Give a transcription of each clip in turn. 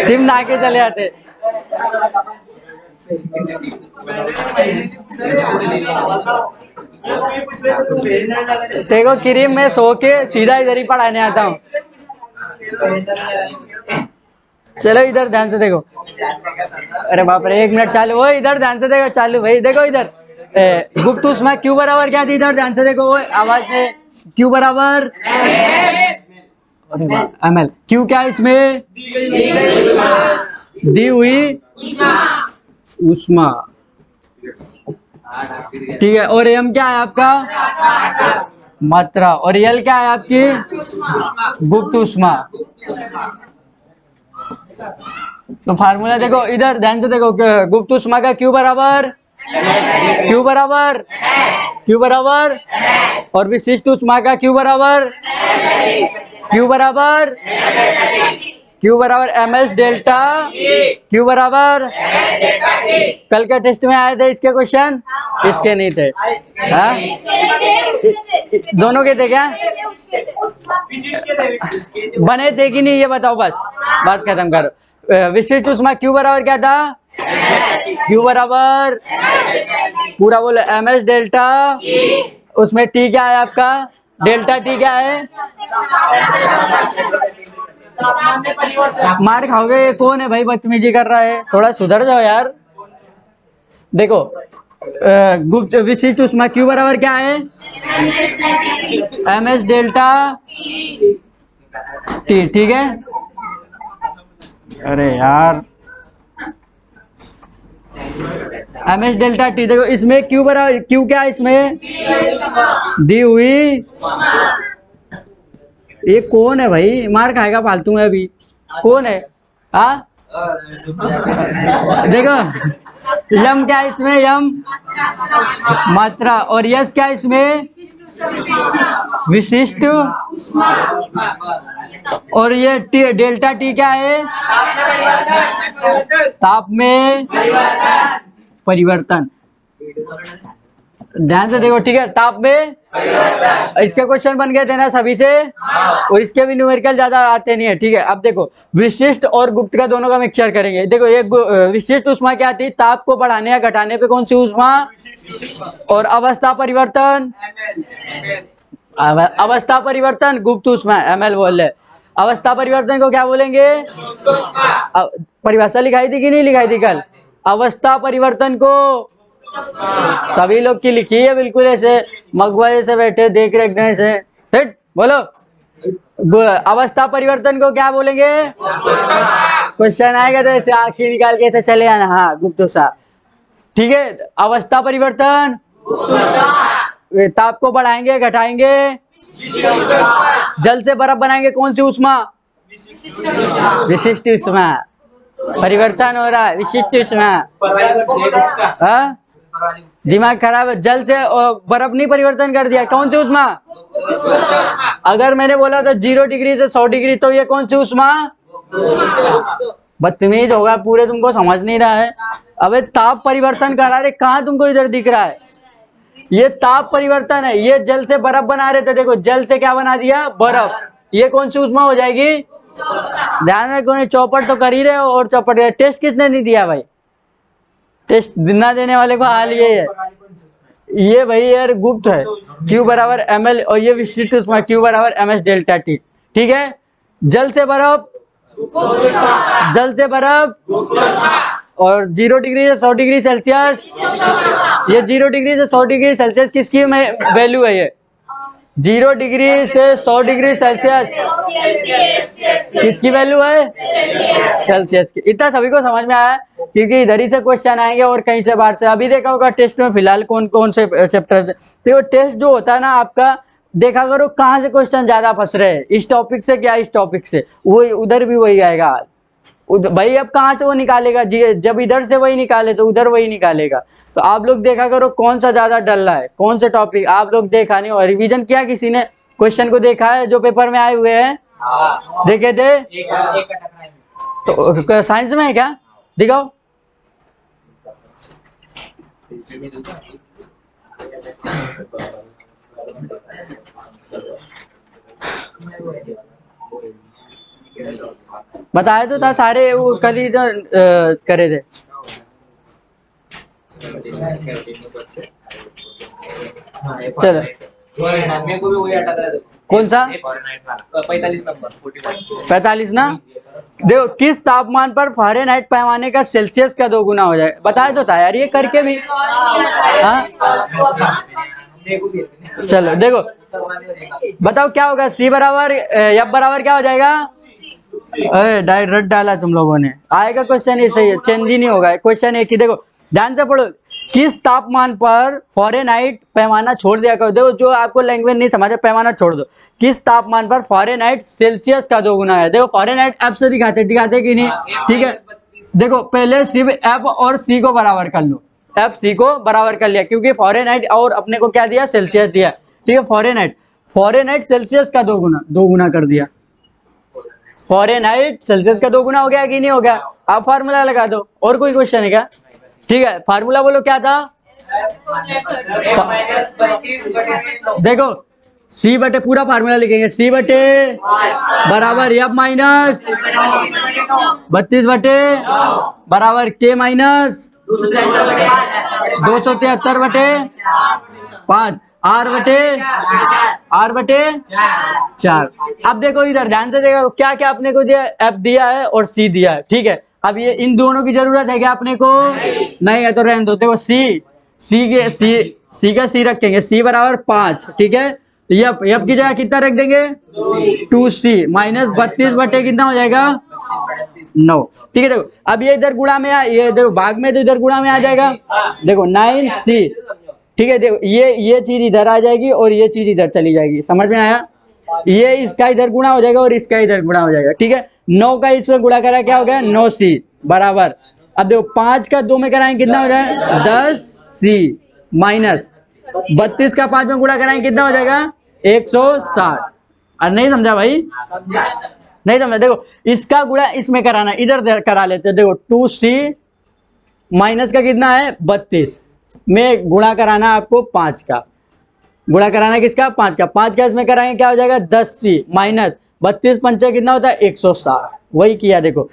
SIM ना के चले आते। देखो क्रीम में सो के सीधा इधर ही पढ़ाने आता हूँ। चलो इधर ध्यान से देखो। अरे बाप रे, 1 मिनट चालू। वो इधर ध्यान से देखो, चालू भाई। देखो इधर गुप्त ऊष्मा क्यू बराबर क्या थी, इधर ध्यान से देखो। वो आवाज से क्यू बराबर ml। क्यू क्या है इसमें, दी हुई ऊष्मा, ठीक है। और एम क्या है आपका, मात्रा। और एल क्या है आपकी, गुप्त ऊष्मा। तो फार्मूला देखो, इधर ध्यान से देखो। गुप्त ऊष्मा का क्यू बराबर और विशिष्ट ऊष्मा का क्यू बराबर एमएस डेल्टा क्यू बराबर। कल के टेस्ट में आए थे इसके क्वेश्चन, इसके नहीं थे। हाँ, दोनों के थे क्या, बने थे कि नहीं ये बताओ, बस बात खत्म करो। विशिष्ट ऊष्मा क्यू बराबर क्या था, क्यू बराबर पूरा बोलो एमएस डेल्टा। उसमें टी क्या है आपका, डेल्टा टी क्या है, मार खाओगे। ये कौन है भाई बदतमीजी कर रहा है, थोड़ा सुधर जाओ यार। देखो गुप्त विशिष्ट ऊष्मा क्यू बराबर क्या है, एमएस डेल्टा टी, ठीक है। अरे यार एमएस डेल्टा टी, देखो इसमें क्यू बराबर, क्यू क्या है इसमें, दी हुई। ये कौन है भाई, मार खाएगा फालतू में अभी, कौन है। हाँ देखो यम क्या है इसमें, यम मात्रा। और यस क्या है इसमें, विशिष्ट। और ये टी, डेल्टा टी क्या है, ताप में परिवर्तन। ध्यान से देखो, ठीक है। ताप में, इसके क्वेश्चन बन गए थे ना सभी से, और इसके भी न्यूमेरिकल ज्यादा आते नहीं है, ठीक है। अब देखो विशिष्ट और गुप्त का दोनों का मिक्सचर करेंगे। देखो ये विशिष्ट ऊष्मा क्या थी, ताप को बढ़ाने या घटाने पे कौन सी ऊष्मा, और अवस्था परिवर्तन, अवस्था परिवर्तन गुप्त ऊष्मा, ml बोल रहे। अवस्था परिवर्तन को क्या बोलेंगे, परिभाषा लिखाई थी कि नहीं लिखाई थी कल, अवस्था परिवर्तन को सभी लोग की लिखी है, बिल्कुल ऐसे मगवाए से बैठे देख रहे से। हिट बोलो, अवस्था परिवर्तन को क्या बोलेंगे, क्वेश्चन आएगा तो ऐसे आंखें निकाल के ऐसे चले आना। हाँ गुप्त ऊष्मा, ठीक है। अवस्था परिवर्तन, ताप को बढ़ाएंगे घटाएंगे, जल से बर्फ बनाएंगे, कौन सी ऊष्मा, विशिष्ट ऊष्मा। परिवर्तन हो रहा है, विशिष्ट ऊष्मा। हाँ दिमाग खराब है, जल से बर्फ नहीं परिवर्तन कर दिया, कौन सी ऊष्मा। अगर मैंने बोला था 0 डिग्री से 100 डिग्री, तो ये कौन सी ऊष्मा, बदतमीज होगा पूरे, तुमको समझ नहीं रहा है। अबे ताप परिवर्तन करा रहे, कहाँ तुमको इधर दिख रहा है, ये ताप परिवर्तन है। ये जल से बर्फ बना रहे थे, देखो जल से क्या बना दिया, बर्फ। ये कौन सी ऊष्मा हो जाएगी, ध्यान रखो। चौपट तो कर ही रहे हो, और चौपट टेस्ट किसने नहीं दिया भाई, टेस्ट ना देने वाले को हाल ये है। ये भाई यार गुप्त है, Q बराबर ml, और ये विशिष्ट ऊष्मा Q बराबर ms डेल्टा टी, ठीक है। जल से बर्फ, और 0 डिग्री से 100 डिग्री सेल्सियस, ये 0 डिग्री से 100 डिग्री सेल्सियस किसकी वैल्यू है, ये 0 डिग्री से 100 डिग्री सेल्सियस किसकी वैल्यू है, सेल्सियस की। इतना सभी को समझ में आया, क्योंकि इधर ही से क्वेश्चन आएंगे और कहीं से बाहर से। अभी देखा होगा टेस्ट में फिलहाल कौन कौन से चैप्टर से, तो टेस्ट जो होता है ना आपका, देखा करो कहाँ से क्वेश्चन ज्यादा फंस रहे हैं, इस टॉपिक से क्या इस टॉपिक से, वो उधर भी वही आएगा भाई। अब कहाँ से वो निकालेगा, जब इधर से वही निकाले तो उधर वही निकालेगा। तो आप लोग देखा करो कौन सा ज्यादा डल रहा है, कौन से टॉपिक आप लोग देखा नहीं, और रिवीजन किया किसी ने, क्वेश्चन को देखा है जो पेपर में आए हुए हैं, देखे थे। तो साइंस में है क्या, दिखाओ। बताया तो था सारे, वो कल ही तो करे थे। चलो मेरे को भी वही अटक रहा है। कौन सा 45 नंबर 45। 45 ना। देखो किस तापमान पर फ़ारेनहाइट पैमाने का सेल्सियस का 2 गुना हो जाए। बताया तो था यार ये करके भी। हाँ चलो देखो बताओ क्या होगा। सी बराबर एफ बराबर क्या हो जाएगा। अरे डायरेक्ट रट डाला तुम लोगों ने। आएगा क्वेश्चन ये सही है, चेंज ही नहीं होगा क्वेश्चन एक ही। देखो ध्यान से पढ़ो। किस तापमान पर फ़ारेनहाइट पैमाना छोड़ दिया करो। देखो जो आपको लैंग्वेज नहीं समझ पैमाना छोड़ दो। किस तापमान पर फ़ारेनहाइट सेल्सियस का 2 गुना है। देखो फ़ारेनहाइट एफ से दिखाते कि नहीं। ठीक है देखो पहले सिर्फ एफ और सी को बराबर कर लो। एफ सी को बराबर कर लिया क्योंकि फ़ारेनहाइट और अपने को क्या दिया सेल्सियस दिया। ठीक है फ़ारेनहाइट सेल्सियस का 2 गुना कर दिया। फ़ारेनहाइट सेल्सियस का 2 गुना हो गया कि नहीं हो गया। आप फार्मूला लगा दो। और कोई क्वेश्चन है क्या। ठीक है फार्मूला बोलो क्या था। देखो सी बटे पूरा फार्मूला लिखेंगे। सी बटे बराबर एफ माइनस 32 बटे बराबर के माइनस 273 बटे 5 आर बटे 4। अब देखो इधर ध्यान से देखो क्या क्या अपने को दिया। एफ दिया है और सी दिया है। ठीक है अब ये इन दोनों की जरूरत है क्या अपने को नहीं है तो रहने दो। देखो सी का सी रखेंगे। सी बराबर 5। ठीक है एफ की जगह कितना रख देंगे 2c माइनस 32 बटे कितना हो जाएगा 9। ठीक है देखो अब ये इधर गुणा में ये देखो भाग में तो इधर गुणा में आ जाएगा। देखो 9c। ठीक है देखो ये चीज इधर आ जाएगी और ये चीज इधर चली जाएगी। समझ में आया। ये इसका इधर गुणा हो जाएगा और इसका इधर गुणा हो जाएगा। ठीक है 9 का इसमें गुणा करा क्या हो गया 9c बराबर। अब देखो 5 का 2 में कराएंगे कितना हो जाएगा 10c माइनस 32 का 5 में गुणा कराएंगे कितना हो जाएगा 160। और नहीं समझा भाई नहीं समझा। देखो इसका गुणा इसमें कराना इधर करा लेते हैं। देखो 2c माइनस का कितना है 32 में गुणा कराना आपको 5 का। गुणा कराना किसका 5 का। 5 का इसमें कराएंगे क्या हो जाएगा 10c माइनस 32 पंचे कितना होता है 160। वही किया देखो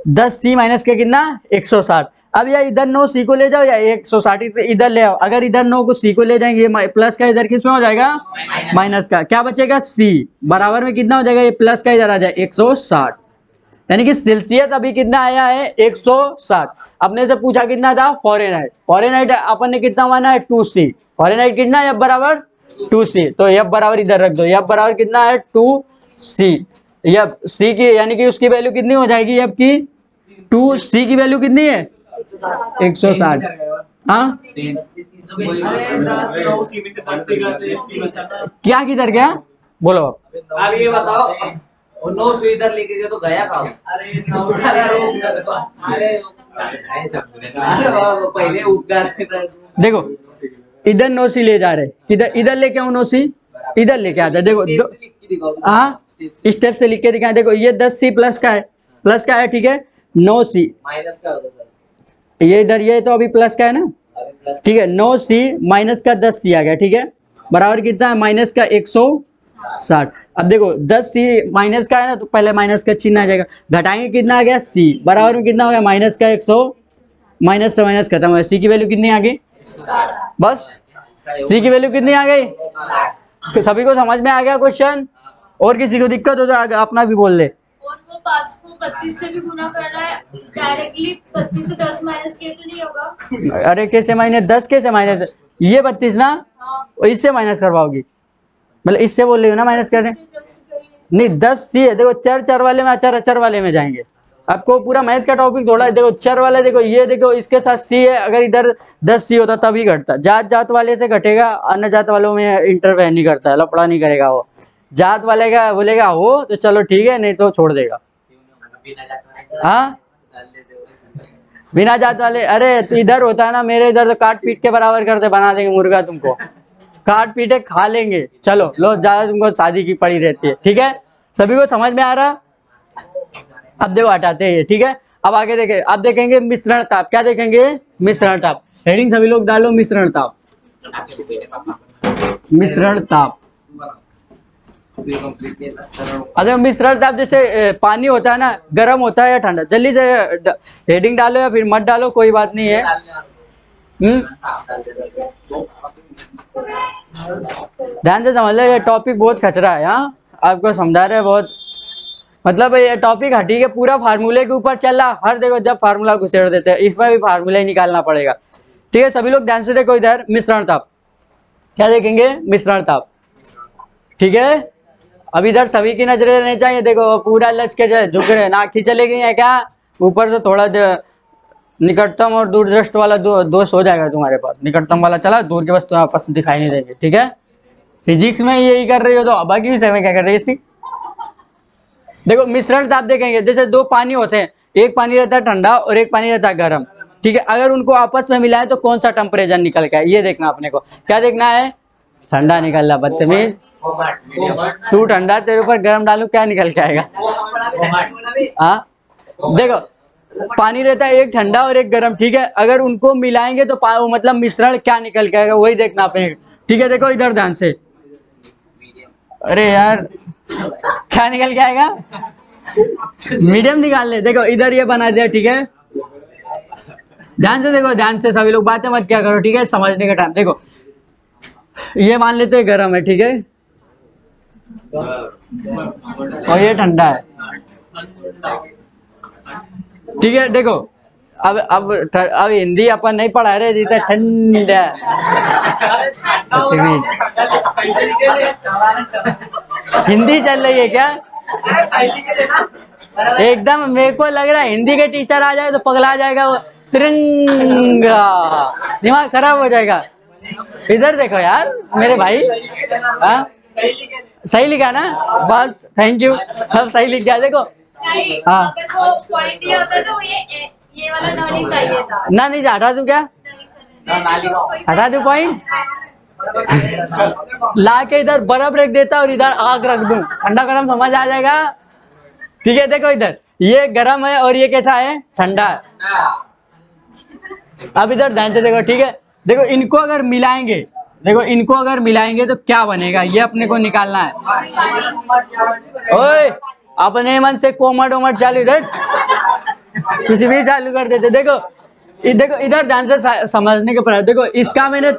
10c माइनस का कितना 160। अब या इधर 9c को ले जाओ या 160 से इधर ले आओ। अगर इधर 9 को c को ले जाएंगे प्लस का इधर किस में हो जाएगा माइनस का। क्या बचेगा c बराबर में कितना हो जाएगा ये प्लस का इधर आ जाए 160। यानी कि सेल्सियस अभी कितना आया है 160। अपने से पूछा कितना था फ़ारेनहाइट अपन ने कितना माना है 2c। फ़ारेनहाइट कितना है एफ बराबर 2c तो एफ बराबर इधर रख दो। एफ बराबर कितना है 2c। एफ सी की यानी कि उसकी वैल्यू कितनी हो जाएगी एफ की 2c की वैल्यू कितनी है 160। हाँ क्या किधर गया बोलो। अब ये बताओ 9 इधर लेके गए तो गया कहाँ। पहले उपकार देखो इधर 9c ले जा रहे इधर लेके आओ 9c इधर लेके आता है। देखो हाँ स्टेप से लिख के दिखाएं। देखो ये 10c प्लस का है। ठीक है 9c माइनस का होगा ये इधर ये तो अभी प्लस का है ना। ठीक है 9c माइनस का 10c आ गया। ठीक है बराबर कितना है माइनस का 160। अब देखो 10c माइनस का है ना तो पहले माइनस का चिन्ह आ जाएगा। घटाएंगे कितना आ गया c बराबर में कितना हो गया माइनस का 100 माइनस से माइनस खत्म हो गया। c की वैल्यू कितनी आ गई बस c की वैल्यू कितनी आ गई। तो सभी को समझ में आ गया क्वेश्चन। और किसी को दिक्कत हो तो अपना भी बोल ले। और वो 5 को 32 से भी गुना करना है डायरेक्टली 32 से 10 माइनस किए तो नहीं होगा। अरे कैसे माइनस 10 कैसे माइनस ये 32 ना इससे माइनस करवाओगी मतलब इससे बोल रही हो ना माइनस करने नहीं 10c है। देखो चर वाले में अचर वाले में जाएंगे। आपको पूरा मैथ का टॉपिक थोड़ा देखो चर वाले देखो ये देखो इसके साथ c है। अगर इधर 10c होता तभी घटता। जात वाले से घटेगा अन्य जात वालों में इंटरफेयर नहीं करता है लफड़ा नहीं करेगा। वो जात वाले का बोलेगा हो तो चलो ठीक है नहीं तो छोड़ देगा। हाँ बिना जात वाले अरे तो इधर होता है ना मेरे इधर तो काट पीट के बराबर करते बना देंगे मुर्गा तुमको काट पीटे खा लेंगे। चलो लो ज्यादा तुमको शादी की पड़ी रहती है। ठीक है सभी को समझ में आ रहा। अब देखो हटाते हैं। ठीक है अब आगे देखें। अब देखेंगे मिश्रण ताप। क्या देखेंगे मिश्रण ताप। हेडिंग सभी लोग डालो मिश्रण ताप। मिश्रण ताप अच्छा मिश्रण ताप जैसे पानी होता है ना, गर्म होता है या ठंडा? जल्दी से हेडिंग डालो या फिर मत डालो, कोई बात नहीं है। ध्यान से समझ लो, ये टॉपिक बहुत खचरा है। हाँ, आपको समझा रहे हैं बहुत, मतलब ये टॉपिक हटी के पूरा फार्मूले के ऊपर चल रहा। हर देखो जब फार्मूला घुसेड़ देते हैं, इसमें भी फार्मूला ही निकालना पड़ेगा। ठीक है, सभी लोग ध्यान से देखो इधर। मिश्रण ताप क्या देखेंगे? मिश्रण ताप। ठीक है, अब इधर सभी की नजरें रहनी चाहिए। देखो पूरा लच के झुक रहे, नाक ही चले गई है क्या? ऊपर से थोड़ा निकटतम और दूरदृष्ट वाला दोष हो जाएगा तुम्हारे पास। निकटतम वाला चला, दूर के बस तुम्हारे पास दिखाई नहीं देंगे। ठीक है, फिजिक्स में यही कर रही हो तो बाकी विषय में क्या कर रही है इसकी? देखो मिश्रण ताप देखेंगे, जैसे दो पानी होते हैं, एक पानी रहता है ठंडा और एक पानी रहता है गर्म। ठीक है, अगर उनको आपस में मिलाएं तो कौन सा टेम्परेचर निकल के है, ये देखना अपने को। क्या देखना है? ठंडा निकल रहा। बदतमीज, तू ठंडा, तेरे ऊपर गर्म डालू, क्या निकल के आएगा? हाँ देखो, पानी रहता है एक ठंडा और एक गर्म। ठीक है, अगर उनको मिलाएंगे तो मतलब मिश्रण क्या निकल के आएगा, वही देखना अपने। ठीक है, देखो इधर ध्यान से। अरे यार, क्या निकल के आएगा? मीडियम निकाल ले। देखो इधर ये बना दिया। ठीक है, ध्यान से देखो, ध्यान से सभी लोग, बातें मत क्या करो। ठीक है, समझने का टाइम। देखो ये मान लेते हैं गर्म है। ठीक है, और ये ठंडा है। ठीक है, देखो अब हिंदी अपन नहीं पढ़ा रहे जितना ठंडा। हिंदी चल रही है क्या? एकदम मेरे को लग रहा है हिंदी के टीचर आ जाए तो पगला जाएगा वो, श्रृंगा, दिमाग खराब हो जाएगा। इधर देखो यार मेरे भाई। हाँ सही लिखा ना? बस थैंक यू, सब सही लिख गया। देखो हाँ, अगर वो पॉइंट दिया होता तो ये वाला ना नहीं चाहिए था। ना नहीं हटा दूं क्या? हटा दूं पॉइंट? ला के इधर बर्फ रख देता और इधर आग रख दूं, ठंडा गरम समझ आ जाएगा। ठीक है, देखो इधर ये गरम है और ये कैसा है? ठंडा है। अब इधर ध्यान से देखो। ठीक है, देखो इनको अगर मिलाएंगे, देखो इनको अगर मिलाएंगे तो क्या बनेगा, ये अपने को निकालना है। ओए अपने मन से कोमट ओमट चालू, इधर कुछ भी चालू कर देते। देखो देखो इधर ध्यान से समझने के पर। देखो इसका मैंने,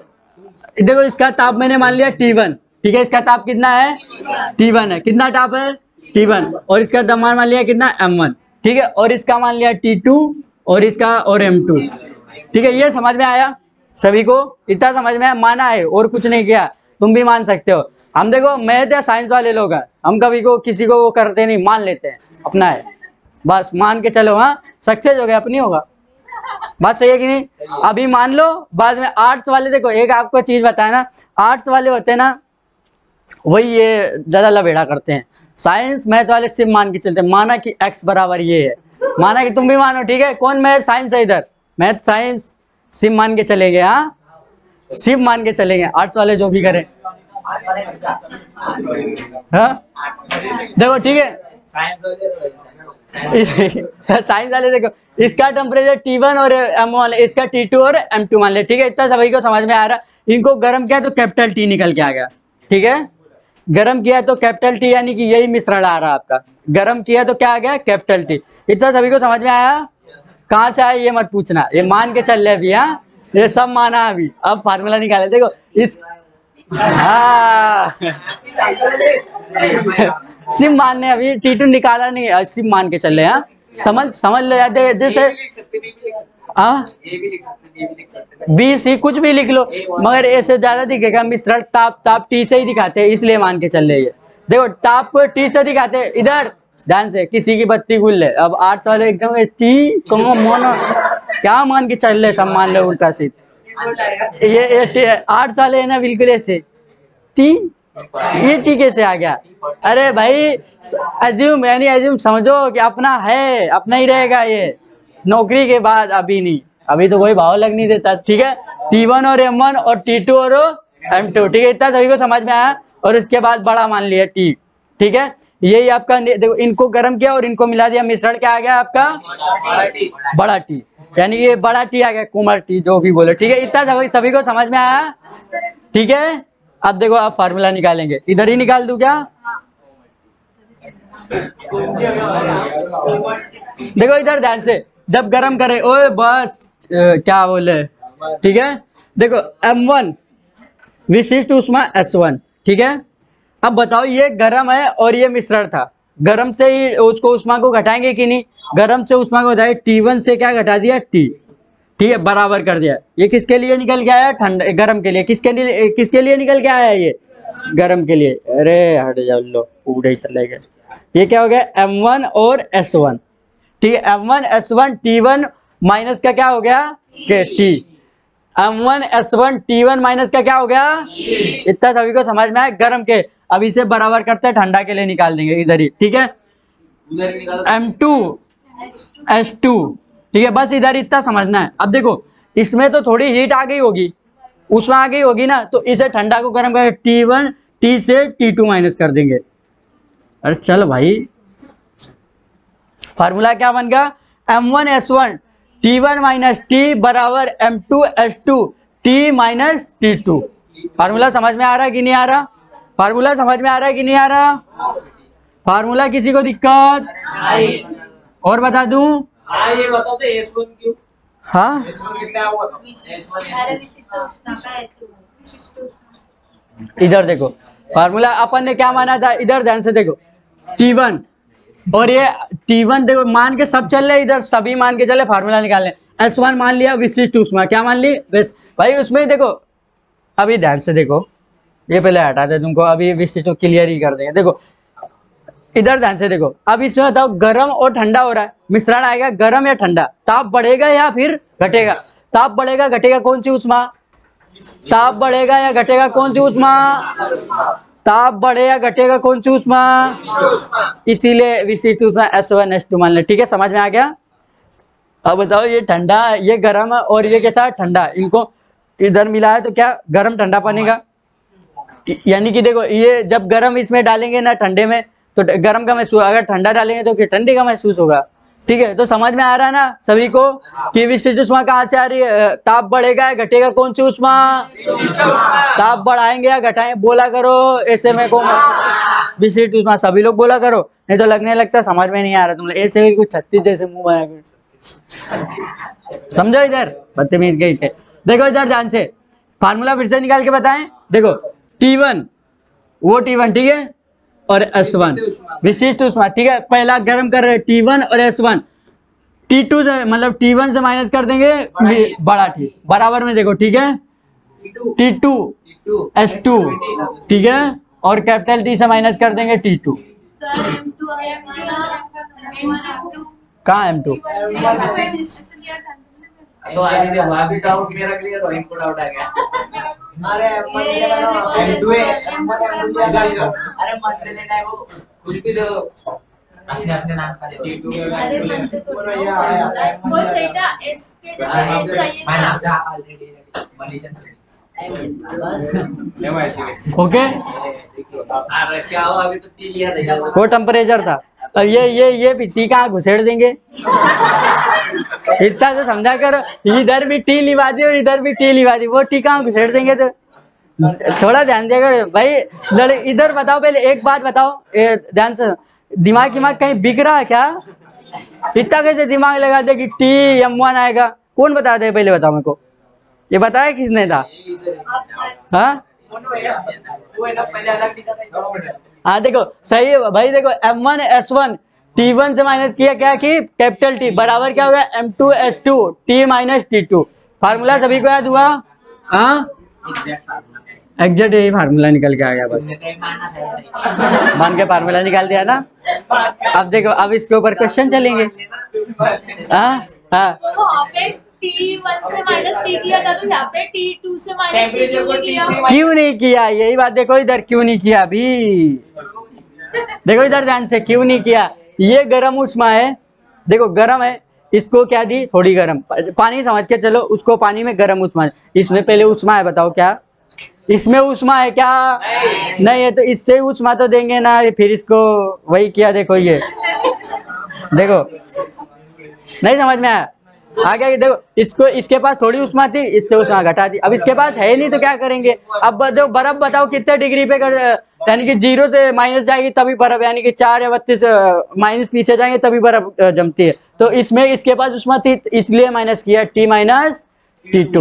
देखो इसका ताप मैंने मान लिया T1। ठीक है, इसका ताप कितना है? T1 है। कितना ताप है? T1। और इसका तापमान मान लिया कितना? M1। ठीक है, और इसका मान लिया T2 और इसका और M2। ठीक है, ये समझ में आया सभी को? इतना समझ में आया, माना है और कुछ नहीं किया। तुम भी मान सकते हो। हम देखो मैथ या साइंस वाले लोग हैं, हम कभी को किसी को वो करते नहीं, मान लेते हैं अपना है, बस मान के चलो। हाँ सक्सेस हो गया, अपनी होगा। बात सही है कि नहीं? अभी मान लो, बाद में आर्ट्स वाले, देखो एक आपको चीज बताया ना, आर्ट्स वाले होते हैं ना वही ये ज्यादा लबेड़ा करते हैं। साइंस मैथ वाले सिर्फ मान के चलते हैं, माना कि x बराबर ये है, माना कि तुम भी मानो। ठीक है, कौन मैथ साइंस है? इधर मैथ साइंस सिर्फ मान के चलेंगे। हाँ सिर्फ मान के चलेंगे, आर्ट्स वाले जो भी करें। हाँ देखो ठीक है, साइंस वाले देखो इसका टेम्परेचर T1 और M1, इसका T2 और M2 मान ले। ठीक है, इतना सभी को समझ में आ रहा। इनको गर्म किया तो कैपिटल T निकल के आ गया। ठीक है, गर्म किया तो कैपिटल T, यानी कि यही मिश्रण आ रहा है आपका। गर्म किया तो क्या आ गया? Capital T। इतना सभी को समझ में आया? कहाँ से आया ये मत पूछना, ये मान के चल रहे अभी। हाँ ये सब माना अभी, अब फार्मूला निकाले। देखो इस सिम मानने, अभी T2 निकाला नहीं, सिम मान के चल रहे हैं। समझ लो यार, जैसे बी सी कुछ भी लिख लो, मगर ऐसे ज्यादा दिखेगा। मिश्रण ताप T से ही दिखाते हैं, इसलिए मान के चल रहे हैं। देखो ताप को T से दिखाते हैं। इधर ध्यान से, किसी की बत्ती गुल है। अब आर्ट्स वाले एकदम T क्या मान के चल रहे, सब मान लो उल्टा सीध। ये आर्ट्स वाले है ना बिल्कुल ऐसे T, ये T कैसे आ गया? अरे भाई एज्यूम, यानी एज्यूम समझो कि अपना है, अपना ही रहेगा ये नौकरी के बाद, अभी नहीं, अभी तो कोई भाव लग नहीं देता। ठीक है, T1 और M1 और T2 और M2। ठीक है, इतना सभी को समझ में आया। और इसके बाद बड़ा मान लिया T। ठीक है, यही आपका, देखो इनको गर्म किया और इनको मिला दिया, मिश्रण क्या आ गया आपका? बड़ा T, यानी ये बड़ा T आ गया, कुमार T जो भी बोले। ठीक है, इतना सभी को समझ में आया? ठीक है, अब देखो आप फार्मूला निकालेंगे, इधर ही निकाल दूं क्या? देखो इधर ध्यान से, जब गर्म करे, ओए बस क्या बोले, ठीक है। देखो M1 विशिष्ट ऊष्मा S1, ठीक है। अब बताओ ये गर्म है और ये मिश्रण था, गर्म से ही उसको ऊष्मा को घटाएंगे कि नहीं, गर्म से ऊष्मा को घटाए, T1 से क्या घटा दिया, T, ठीक है, बराबर कर दिया। ये किसके लिए निकल के आया, ठंडा, गर्म के लिए। किसके लिए निकल के आया ये, गर्म के लिए। अरे हट जाओ, लो पूरे ही चले गए। ये क्या हो गया, M1 और S1, ठीक है। M1 S1 T1 माइनस का क्या हो गया, के T। M1 S1 T1 minus का क्या हो गया, इतना सभी को समझ में आया, गर्म के। अब इसे बराबर करते हैं, ठंडा के लिए निकाल देंगे इधर ही, ठीक है। M2 S2, ठीक है, बस इधर इतना समझना है। अब देखो इसमें तो थोड़ी हीट आ गई होगी, ऊष्मा आ गई होगी ना, तो इसे ठंडा को गर्म कर T1 T से T2 माइनस कर देंगे। अरे चल भाई, फार्मूला क्या बन गया, M1 S1 T1 minus T बराबर M2 S2 T minus T2। Formula समझ में आ रहा है कि नहीं आ रहा, फार्मूला समझ में आ रहा है कि नहीं आ रहा, फार्मूला किसी को दिक्कत और बता दूं, ये बताओ तो S1 क्यों, हाँ S1 किससे आया हुआ था, S1 अरे विशिष्ट ऊष्मा का है, विशिष्ट ऊष्मा। इधर देखो, फार्मूला अपन ने क्या माना था, इधर ध्यान से देखो, T1 और ये T1 देखो, मान के सब चल रहे, इधर सभी मान के चले, फार्मूला निकाल लें। S1 मान लिया विशिष्ट ऊष्मा, क्या मान ली, बस भाई उसमें देखो, अभी ध्यान से देखो, ये पहले हटा दे तुमको, अभी विशिष्ट क्लियर ही कर देंगे। देखो इधर ध्यान से देखो, अब इसमें बताओ गर्म और ठंडा हो रहा है, मिश्रण आएगा गर्म या ठंडा, ताप बढ़ेगा या फिर घटेगा, ताप बढ़ेगा घटेगा कौन सी ऊष्मा, ताप बढ़ेगा या घटेगा कौन सी ऊष्मा, ताप बढ़े या घटेगा कौन सी ऊष्मा, इसीलिए विशिष्ट ऊष्मा S1 S2 मान ले, ठीक है, समझ में आ गया। अब बताओ ये ठंडा, ये गर्म और ये कैसा ठंडा, इनको इधर मिला है तो क्या गर्म ठंडा बनेगा, यानी कि देखो ये जब गर्म इसमें डालेंगे ना ठंडे में तो गर्म का महसूस, अगर ठंडा डालेंगे तो फिर ठंडे का महसूस होगा, ठीक है। तो समझ में आ रहा है ना सभी को कि विशिष्ट ऊष्मा कहाँ से आ रही है, ताप बढ़ेगा या घटेगा कौन सी ऊष्मा, ताप बढ़ाएंगे या घटाएंगे, बोला करो ऐसे में को विशिष्ट ऊष्मा, सभी लोग बोला करो, नहीं तो लगने लगता समझ में नहीं आ रहा, तुम लोग ऐसे कुछ 36 जैसे मुंह बना, समझो इधर बदतमीज गई थे। देखो इधर ध्यान से, फार्मूला फिर से निकाल के बताएं, देखो T1 वो T1, ठीक है, और S1 विशिष्ट ऊष्मा, ठीक है। पहला गर्म कर रहे T1 और S1, T2 से मतलब T1 से माइनस कर देंगे बड़ा T, बराबर में देखो, ठीक है, T2 S2, ठीक है, और कैपिटल T से माइनस कर देंगे T2। सर M2 M2 कहाँ M2, तो आगे देखो, अभी डाउट मेरा क्लियर हो, इनको डाउट आ गया। अरे M2 है, अरे मत लेना है वो, कुछ भी लो, अपने नाम का T2 अरे बनते तो वो सही था, S के जगह N चाहिए मैं नाम था। था ऑलरेडी कंडीशन से ओके। अरे क्या हो, अभी तो क्लियर है, वो टेम्परेचर था, अब ये भी कहाँ घुसेड़ देंगे, इतना तो समझा करो, इधर भी टी लिवा दी और इधर भी टी लिवा दी, वो टी कहाँ घुसेड़ देंगे, तो थोड़ा ध्यान दिया करो भाई। लड़े इधर बताओ, पहले एक बात बताओ ध्यान से, दिमाग कहीं बिक रहा है क्या, इतना कैसे दिमाग लगा दे कि T M1 आएगा, कौन बता दे, पहले बताओ मेरे को, ये बताया किसने था, हाँ हाँ देखो सही है भाई, देखो M1 S1 T1 से माइनस किया, क्या कि कैपिटल T बराबर क्या होगा M2 S2 T minus T2। Formula सभी को याद हुआ, हाँ एग्जैक्ट यही फार्मूला निकल के आ गया, बस मान के फार्मूला निकाल दिया ना। अब देखो, अब इसके ऊपर क्वेश्चन चलेंगे, हाँ हाँ, तो वहाँ पे T1 से माइनस T किया था, तो यहाँ पे T2 से माइनस T क्यों नहीं किया? क्यों नहीं किया, यही बात देखो इधर, क्यों नहीं किया अभी, देखो इधर ध्यान से, क्यों नहीं किया, ये गर्म ऊष्मा है, देखो गर्म है, इसको क्या दी, थोड़ी गर्म पानी समझ के चलो, उसको पानी में गर्म ऊष्मा, इसमें पहले ऊष्मा है, बताओ क्या इसमें ऊष्मा है क्या, नहीं है, तो इससे ऊष्मा तो देंगे ना, फिर इसको वही किया, देखो ये देखो नहीं समझ में आया, आगे देखो, इसको इसके पास थोड़ी उष्मा थी, इससे उष्मा घटा दी। अब इसके पास है नहीं तो क्या करेंगे। अब देखो बर्फ बताओ कितने डिग्री पे यानी कि 0 से माइनस जाएगी तभी बर्फ, यानी कि 4 या 32 माइनस पीछे जाएंगे तभी बर्फ जमती है। तो इसमें इसके पास उष्मा थी इसलिए माइनस किया T माइनस T2।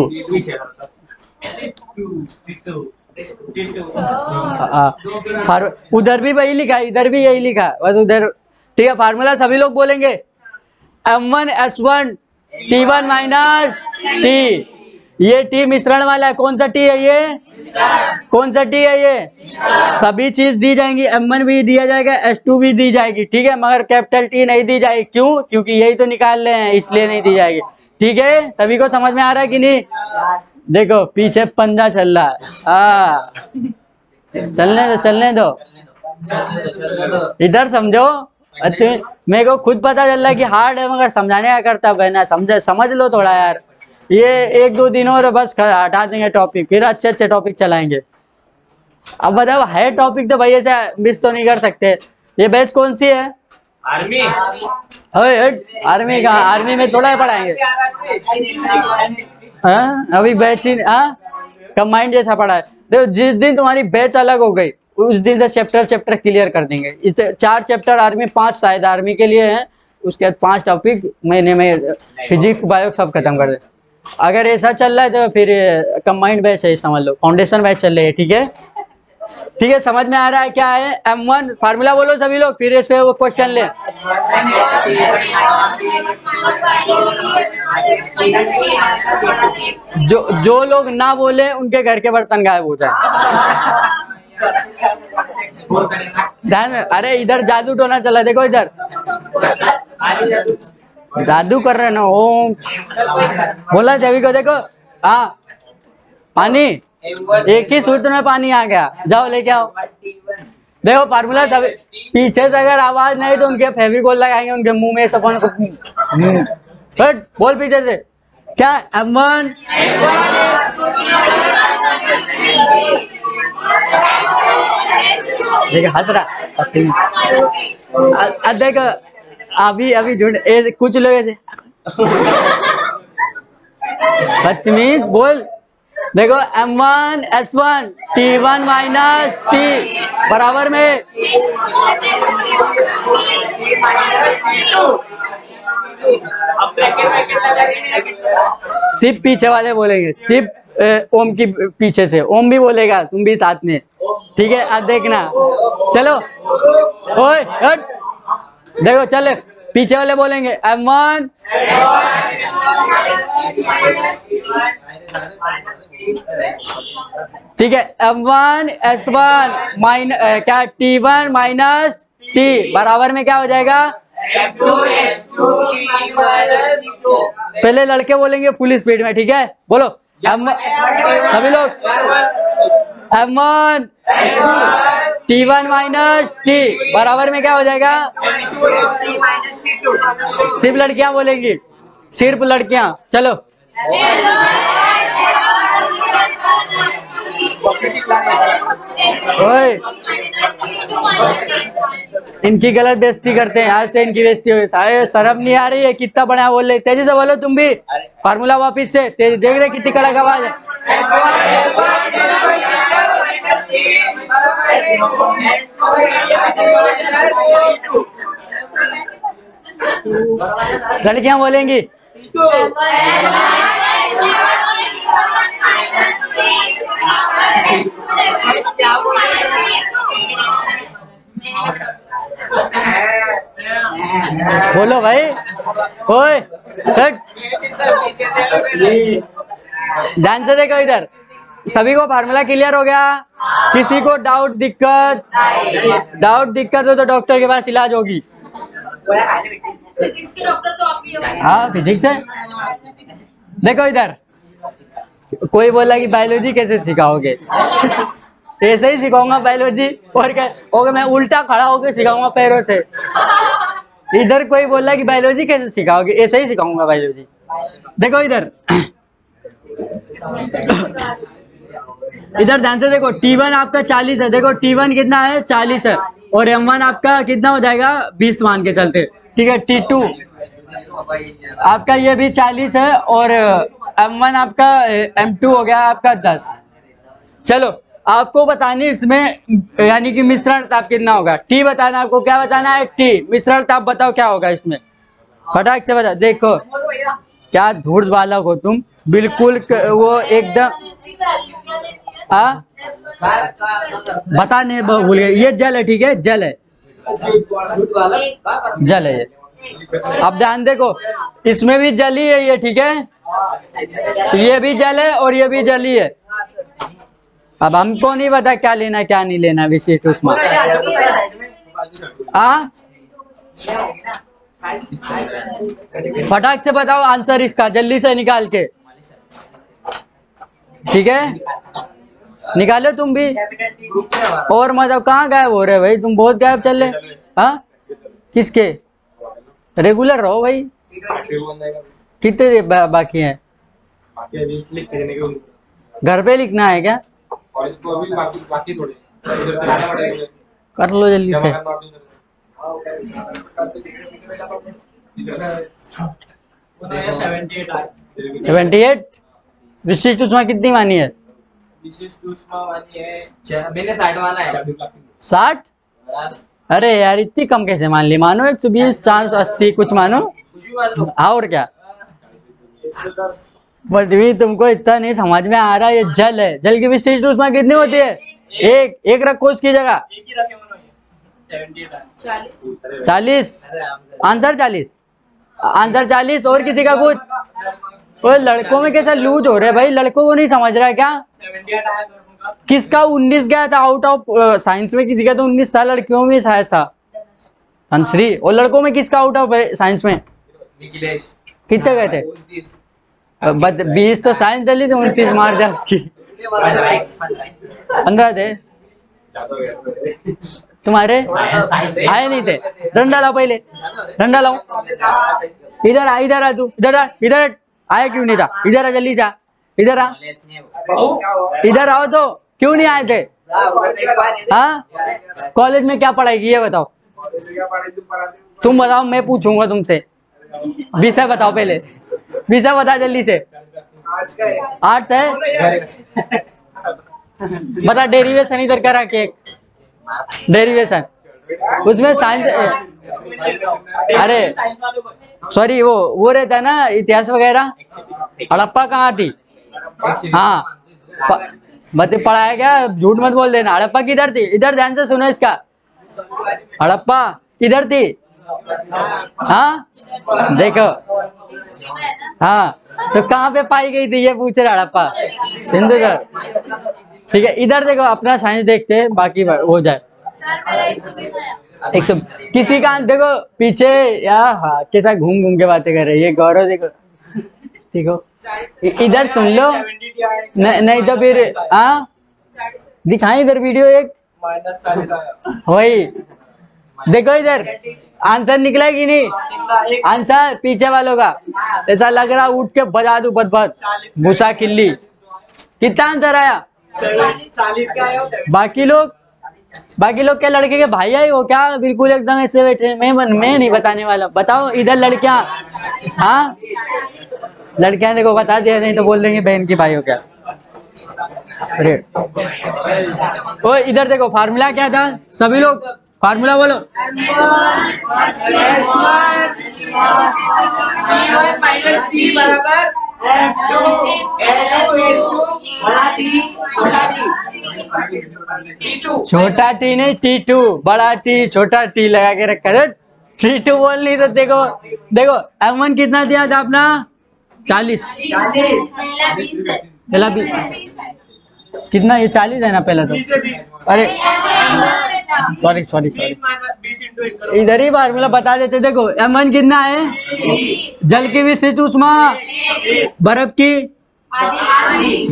उधर भी वही लिखा है, इधर भी यही लिखा है, बस उधर। ठीक है, फार्मूला सभी लोग बोलेंगे M1S1 T1 माइनस T। ये T मिश्रण वाला है, कौन सा T है ये, कौन सा T है ये, सभी चीज दी जाएंगी, M1 भी दिया जाएगा, S2 भी दी जाएगी, ठीक है, मगर कैपिटल T नहीं दी जाएगी। क्यों? क्योंकि यही तो निकाल रहे हैं इसलिए नहीं दी जाएगी। ठीक है, सभी को समझ में आ रहा है कि नहीं? देखो पीछे पंजा चल रहा है, हाँ चलने दो इधर समझो। मेरे को खुद पता चल रहा है कि हार्ड है मगर समझाने का करता बहना, समझ लो थोड़ा यार। ये 1-2 दिन और बस हटा देंगे टॉपिक, फिर अच्छे टॉपिक चलाएंगे। अब बताओ, है टॉपिक तो भैया से मिस तो नहीं कर सकते। ये बैच कौन सी है? आर्मी। आर्मी का, आर्मी में थोड़ा पढ़ाएंगे। हाँ अभी बैच ही कंबाइंड जैसा पढ़ा है। देखो जिस दिन तुम्हारी बैच अलग हो गई उस दिन से चैप्टर क्लियर कर देंगे। इस 4 चैप्टर आर्मी, 5 शायद आर्मी के लिए हैं, उसके बाद 5 टॉपिक महीने में फिजिक्स बायो सब खत्म कर दे। अगर ऐसा चल रहा है तो फिर कंबाइंड बैच है, समझ लो, फाउंडेशन बैच चल रही है। ठीक है, ठीक है, समझ में आ रहा है क्या है? M1 फार्मूला बोलो सभी लोग, फिर ऐसे वो क्वेश्चन ले। जो लोग ना बोले उनके घर के बर्तन गायब हो जाए। अरे इधर जादू टोना चला, देखो इधर जादू कर रहे ना। ओम बोला सभी को, देखो हाँ पानी, एक ही सूत्र में पानी आ गया, जाओ लेके आओ। देखो फार्मूला सब पीछे से अगर आवाज नहीं तो उनके फेविकोल लगाएंगे उनके मुंह में, सपन को बोल पीछे से क्या। M1 देखो हंस रहा, देखो अभी झूठ कुछ लोग ऐसे बदतमीज बोल। देखो M1S1 T1 माइनस T बराबर में सिर्फ पीछे वाले बोलेंगे, सिर्फ ओम की पीछे से ओम भी बोलेगा, तुम भी साथ में। ठीक है, अब देखना, चलो ओए हट, देखो चले पीछे वाले बोलेंगे M1 ठीक है, M1S1 क्या T1 माइनस T बराबर में क्या हो जाएगा? पहले लड़के बोलेंगे फुल स्पीड में, ठीक है, बोलो सभी लोग M1 T1 माइनस T बराबर में क्या हो जाएगा? सिर्फ लड़कियां बोलेंगी, सिर्फ लड़कियां, चलो ओए इनकी गलत बेइज्जती करते हैं, आज से इनकी बेइज्जती हो। सारे शर्म नहीं आ रही है? कितना बढ़िया बोल रहे, तेजी से बोलो तुम भी फार्मूला वापिस से, तेजी देख रहे कितनी कड़क आवाज है। लड़कियां बोलेंगी बोलो भाई, ओए ध्यान से देखो इधर, सभी को फार्मूला क्लियर हो गया? किसी को डाउट दिक्कत हो तो डॉक्टर के पास इलाज होगी। फिजिक्स के डॉक्टर तो आप ही हो। हाँ फिजिक्स है। देखो इधर कोई बोला कि बायोलॉजी कैसे सिखाओगे? ऐसे ही सिखाऊंगा बायोलॉजी, और क्या होगा, मैं उल्टा खड़ा होकर सिखाऊंगा पैरों से। इधर कोई बोला कि बायोलॉजी कैसे सिखाओगे? ऐसे ही सिखाऊंगा बायोलॉजी। देखो इधर इधर ध्यान से देखो, T1 आपका 40 है, देखो T1 कितना है? 40 है, और M1 आपका कितना हो जाएगा? 20 मान के चलते, ठीक है। आपका ये भी 40 है और M1 आपका M2 हो गया आपका 10। चलो आपको बतानी इसमें यानी कि मिश्रण ताप कितना होगा। टी बताना, आपको क्या बताना है? टी। मिश्रण ताप बताओ क्या होगा इसमें, फटाक से बता। देखो क्या झूठ वाला हो तुम, बिल्कुल वो एकदम बताने भूल गए। ये जल है, ठीक है, जल है, जल है ये। अब ध्यान देखो इसमें भी जल ही है ये, ठीक है, ये भी जल है और ये भी जल ही है। अब हमको नहीं पता क्या लेना क्या नहीं लेना विशिष्ट ऊष्मा। फटाक से बताओ आंसर इसका, जल्दी से निकाल के, ठीक है, निकालो तुम भी। और मतलब कहाँ गायब हो रहे भाई तुम, बहुत गायब चल रहे। हाँ किसके? रेगुलर रहो भाई। कितने बाकी हैं? घर पे लिखना है क्या? कर लो जल्दी से। 78। विशिष्ट ऊष्मा कितनी मानी है? विशिष्ट ऊष्मा मानी है मैंने 60 माना है। 60? अरे यार इतनी कम कैसे मान ली? मानो 120, 480 कुछ मानो। हाँ और क्या, भी तुमको इतना नहीं समझ में आ रहा। ये जल है, जल की विशिष्ट ऊष्मा कितनी होती है? एक रखो उसकी जगह। 40। Answer 40, answer 40। और किसी का कुछ? वो लड़कों में कैसा लूज हो रहा है भाई, लड़कों को नहीं समझ रहा है क्या? किसका 19 गया था आउट ऑफ साइंस में? किसी का तो 19 था, लड़कियों में शायद था अंशरी। और लड़कों में किसका आउट ऑफ साइंस में? कितने गए थे? 20 तो साइंस डली थी, 29 मार दिया उसकी। 15 थे तुम्हारे, आए नहीं थे। डंडा लाओ पहले, डंडा लाओ। इधर आ, इधर आ तू, इधर आ, इधर आया क्यों नहीं था? इधर आ, जल्दी जा, इधर आ, इधर आओ। तो क्यों नहीं आए थे? हाँ कॉलेज में क्या पढ़ाई की ये बताओ। तुम बताओ, मैं पूछूंगा तुमसे। विषय बताओ पहले, विषय बता जल्दी से। आर्ट्स है? बता डेरिवेशन इधर करा के, डेरिवेशन उसमें साइंस। अरे सॉरी, वो रहता है ना इतिहास वगैरह। हड़प्पा कहाँ थी? हाँ पढ़ाया गया, झूठ मत बोल देना। हड़प्पा किधर थी? इधर ध्यान से सुनो इसका। हड़प्पा किधर थी? हाँ देखो, हाँ तो कहाँ पे पाई गई थी ये पूछ रहा हड़प्पा? सिंधु सर, ठीक है। इधर देखो, अपना साइंस देखते हैं, बाकी हो जाए। 100 किसी का देखो पीछे यार, हाँ कैसा घूम घूम के बातें कर रही है। गौरव देखो, देखो इधर सुन लो, नहीं तो फिर हाँ दिखाएं इधर वीडियो एक। वही देखो इधर आंसर निकला कि नहीं? आंसर पीछे वालों का ऐसा लग रहा उठ के बजा दूं बद भूसा किल्ली। कितना आंसर आया? बाकी लोग क्या लड़के के भाई आई हो क्या? बिल्कुल एकदम ऐसे बैठे। मैं नहीं बताने वाला। बताओ इधर लड़कियां, हाँ लड़कियां देखो बता दिया, नहीं तो बोल देंगे बहन की भाई हो क्या। अरे ओ इधर देखो, फार्मूला क्या था? सभी लोग फार्मूला बोलो। छोटा टी नहीं T2, बड़ा टी छोटा टी लगा के रखा है। T2 बोल नहीं तो देखो M1 कितना दिया था अपना? 40। पहला 20 कितना? ये 40 है ना पहला तो। अरे सॉरी इधर ही फार्मूला बता देते। देखो M1 कितना है? जल की विशिष्ट ऊष्मा, बर्फ की,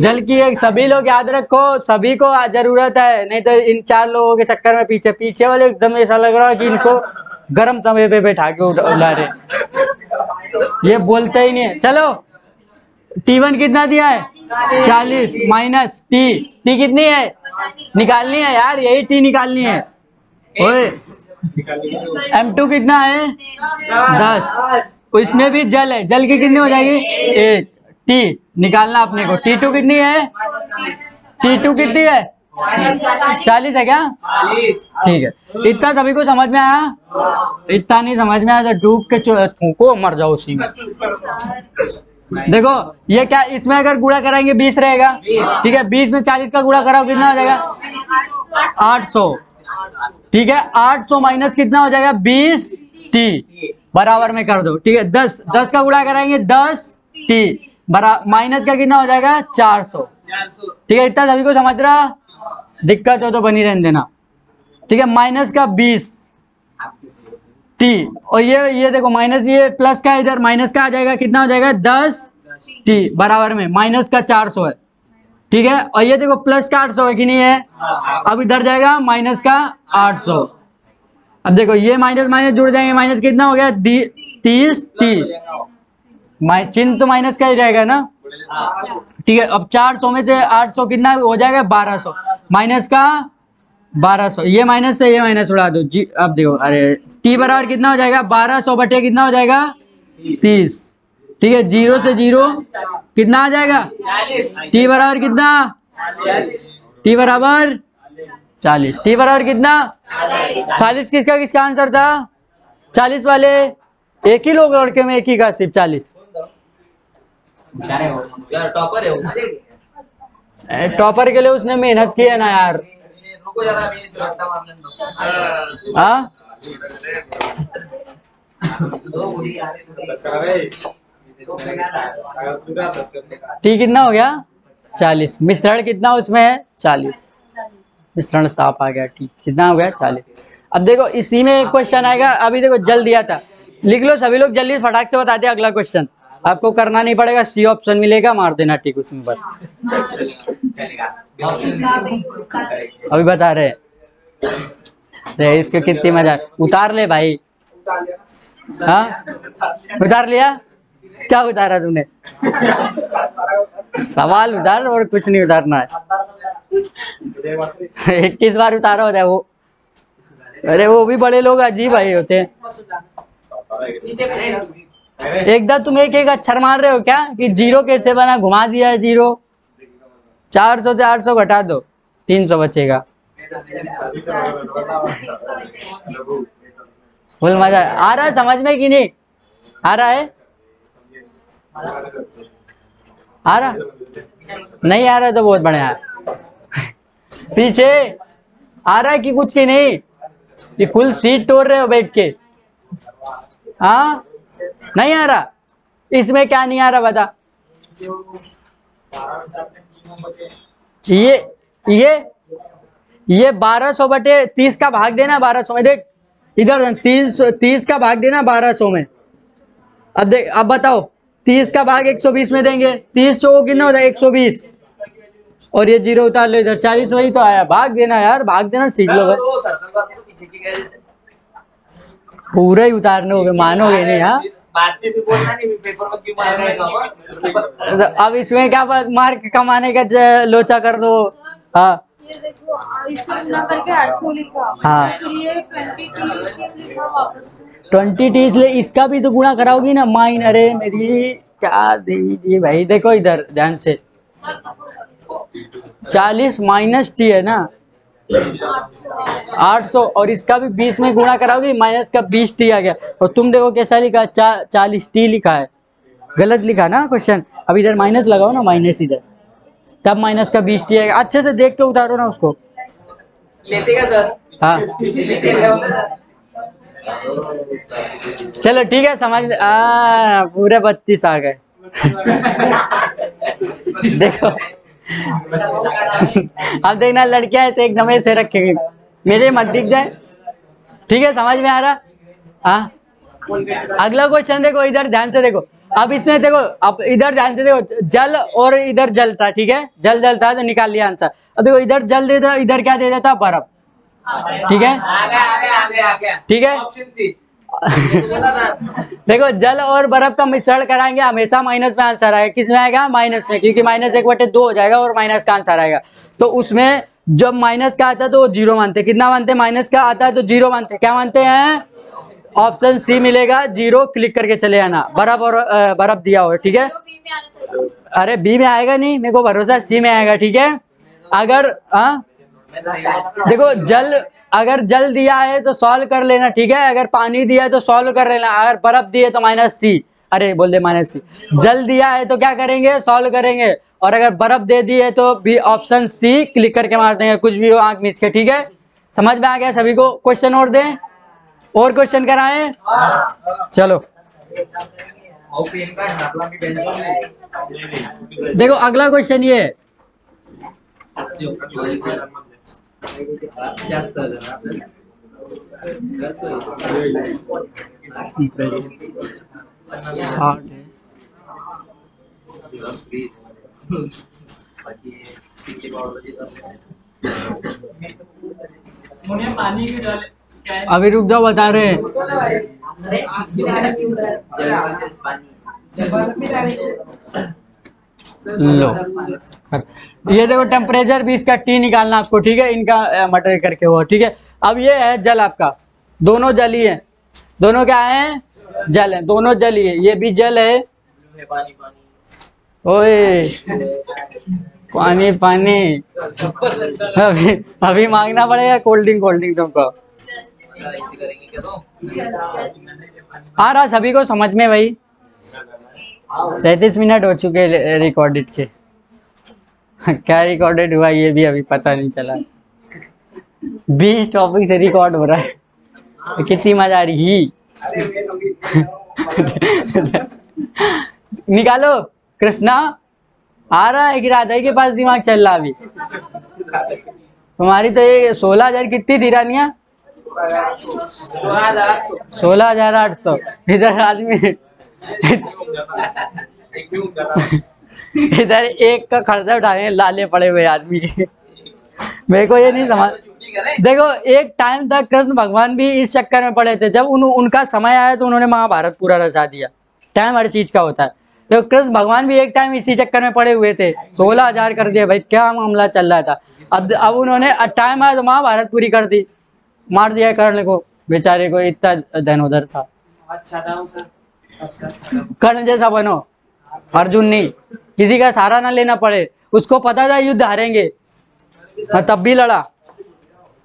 जल की एक। सभी लोग याद रखो, सभी को जरूरत है, नहीं तो इन 4 लोगों के चक्कर में पीछे वाले एकदम ऐसा लग रहा है कि इनको गर्म तवे पे बैठा के उड़ा रहे, ये बोलते ही नहीं है। चलो T1 कितना दिया है? 40 माइनस टी कितनी है? निकालनी है यार, यही टी निकालनी है। ओए M2 कितना है? 10 उसमें भी जल है, जल की कितनी हो जाएगी 1, टी निकालना अपने को, T2 कितनी है, T2 कितनी है 40 है क्या, ठीक है। इतना सभी को समझ में आया, इतना नहीं समझ में आया तो डूब के थूको मर जाओ उसी में। देखो ये क्या, इसमें अगर गुणा कराएंगे 20 रहेगा, ठीक है, 20 में 40 का गुणा कराओ कितना हो जाएगा 800, ठीक है, 800 माइनस कितना हो जाएगा 20 टी बराबर में कर दो, ठीक है, 10 का गुणा कराएंगे 10 टी माइनस का कितना हो जाएगा 400, ठीक है, इतना सभी को समझ रहा, दिक्कत हो तो बनी रहने देना, ठीक है, माइनस का 20 टी और ये देखो माइनस, ये प्लस का इधर माइनस का आ जाएगा, कितना हो जाएगा 10 टी बराबर में माइनस का 400 है, ठीक है, और ये देखो प्लस का 800 है कि नहीं है, अब इधर जाएगा माइनस का 800, अब देखो ये माइनस माइनस जुड़ जाएंगे, माइनस कितना हो गया 30 टी, चिन्ह तो माइनस का ही रहेगा ना, ठीक है, अब 400 में से 800 कितना हो जाएगा 1200, माइनस का 1200, ये माइनस से ये माइनस उड़ा दो जी, अब देखो अरे टी बराबर कितना हो जाएगा 1200 बटे कितना हो जाएगा 30, ठीक है, 0 से 0 कितना आ जाएगा, टी बराबर कितना, टी बराबर 40, टी बराबर कितना 40, किसका आंसर था 40 वाले, एक ही लोग लड़के में एक ही का सिर्फ 40, यार टॉपर है वो, टॉपर के लिए उसने मेहनत की है ना यार, रुको जरा अभी रट्टा मारने दो, हाँ टी कितना हो गया 40, मिश्रण कितना उसमें है 40, मिश्रण ताप आ गया, टी कितना हो गया 40। अब देखो इसी में एक क्वेश्चन आएगा, अभी देखो जल दिया था, लिख लो सभी लोग जल्दी फटाक से बताते हैं, अगला क्वेश्चन आपको करना नहीं पड़ेगा, सी ऑप्शन मिलेगा मार देना ठीक उसमें बस, अभी बता रहे हैं इसके कितनी मजा, उतार ले भाई, हाँ उतार लिया, क्या उतारा तूने सवाल उतार और कुछ नहीं उतारना है, 21 बार उतारा होता है वो, अरे वो भी बड़े लोग अजीब भाई होते हैं, एकदम तुम एक अक्षर मार रहे हो क्या कि जीरो कैसे बना, घुमा दिया है जीरो, 400 से 800 घटा दो 300 बचेगा, फुल मजा आ रहा है समझ में कि नहीं आ रहा है, आ रहा नहीं आ रहा तो बहुत बढ़िया है, पीछे आ रहा है कि कुछ की नहीं, कि फुल सीट तोड़ रहे हो बैठ के, हाँ नहीं आ रहा, इसमें क्या नहीं आ रहा बता, ये 1200 बटे 30 का भाग देना 1200 में, देख इधर 30 का भाग देना 1200 में, अब देख अब बताओ 30 का भाग 120 में देंगे, 30 चौको कितना होता है 120, और ये जीरो उतार लो इधर 40, वही तो आया, भाग देना यार, भाग देना सीख लो भाई, पूरे ही उतारने होगे मानोगे नहीं, हाँ बाद में भी बोलना नहीं, पेपर में क्यों मार रहेगा, अब इसमें क्या मार्क कमाने का लोचा कर दो, हाँ ये देखो इसको गुना करके 800 लिखा, हाँ फिर ये 20 लिखा वापस, 20 टी इसलिए इसका भी तो गुणा कराओगी ना, माइन अरे मेरी क्या दीजिए भाई, देखो इधर ध्यान से 40 माइनस टी है ना 800, और इसका भी 20 में गुणा कराओगी, माइनस का 20 टी आ गया, और तुम देखो कैसा लिखा 40 टी लिखा है, गलत लिखा ना क्वेश्चन, अब इधर माइनस लगाओ ना, माइनस इधर, तब माइनस का 20 टी आएगा, अच्छे से देख के उतारो ना उसको, लेते क्या सर, हाँ चलो ठीक है समझ, पूरे 32 आ गए देखो अब देखना लड़कियां ऐसे एकदम ऐसे रखेंगे, मेरे मत दिख जाए, ठीक है समझ में आ रहा, हाँ अगला क्वेश्चन देखो, इधर ध्यान से देखो, अब इसमें देखो, अब इधर ध्यान से देखो, जल और इधर जल था, ठीक है, जल जल था तो निकाल लिया आंसर, अब देखो इधर जल दे दो, इधर क्या दे देता बर्फ, ठीक है आ गया ठीक है, ऑप्शन सी, देखो जल और बर्फ का मिश्रण कराएंगे हमेशा माइनस में आंसर आएगा, किस में आएगा माइनस में, क्योंकि माइनस 1/2 हो जाएगा और माइनस का आंसर आएगा, तो उसमें जब माइनस का आता है तो वो जीरो मानते, कितना मानते माइनस का आता है तो जीरो मानते, क्या मानते हैं, ऑप्शन सी मिलेगा, 0 क्लिक करके चले आना। बर्फ और बर्फ दिया हो, ठीक है। तो बी में आना चाहिए। अरे बी में आएगा नहीं, मेरे को भरोसा है सी में आएगा, ठीक है। अगर देखो जल, अगर जल दिया है तो सॉल्व कर लेना, ठीक है। अगर पानी दिया है तो सॉल्व कर लेना। अगर बर्फ दी है तो -C, अरे बोल दे -C। जल दिया है तो क्या करेंगे, सॉल्व करेंगे। और अगर बर्फ दे दी है तो भी ऑप्शन सी क्लिक करके मार देंगे, कुछ भी हो आंख मीच के, ठीक है। समझ में आ गया सभी को? क्वेश्चन और दें, और क्वेश्चन कराएं? चलो देखो अगला क्वेश्चन ये है। अभी रुक जाओ, बता रहे हैं। लो ये देखो टेम्परेचर भी इसका T निकालना आपको, ठीक है। इनका मटर करके हुआ, ठीक है। अब ये है जल आपका, दोनों जल ही है, दोनों क्या है, जल है, दोनों जल ही है। ये भी जल है, ओए पानी पानी। अभी मांगना पड़ेगा कोल्ड ड्रिंक तुमको। आ रहा सभी को समझ में भाई? 37 मिनट हो चुके रिकॉर्डेड के। क्या रिकॉर्डेड हुआ ये भी अभी पता नहीं चला। 20 टॉपिक से रिकॉर्ड हो रहा है, कितनी मजा आ रही। निकालो कृष्णा, आ रहा है कि राधा के पास दिमाग चल रहा अभी? तुम्हारी तो ये 16,000 कितनी थी रानिया? 16,800। इधर आदमी इधर एक का खर्चा उठाने लाले पड़े हुए आदमी। मेरे को ये नहीं समझ। देखो एक टाइम तक कृष्ण भगवान भी इस चक्कर में पड़े थे, जब उनका समय आया तो उन्होंने महाभारत पूरा रचा दिया। टाइम हर चीज का होता है, तो कृष्ण भगवान भी एक टाइम इसी चक्कर में पड़े हुए थे। 16,000 कर दिया भाई, क्या मामला चल रहा था। अब उन्होंने टाइम आया तो महाभारत पूरी कर दी, मार दिया कर्ण को, बेचारे को, इतना धन उधर था। कर्ण जैसा बनो, अर्जुन नहीं, किसी का सहारा ना लेना पड़े। उसको पता था युद्ध हारेंगे, तब भी लड़ा।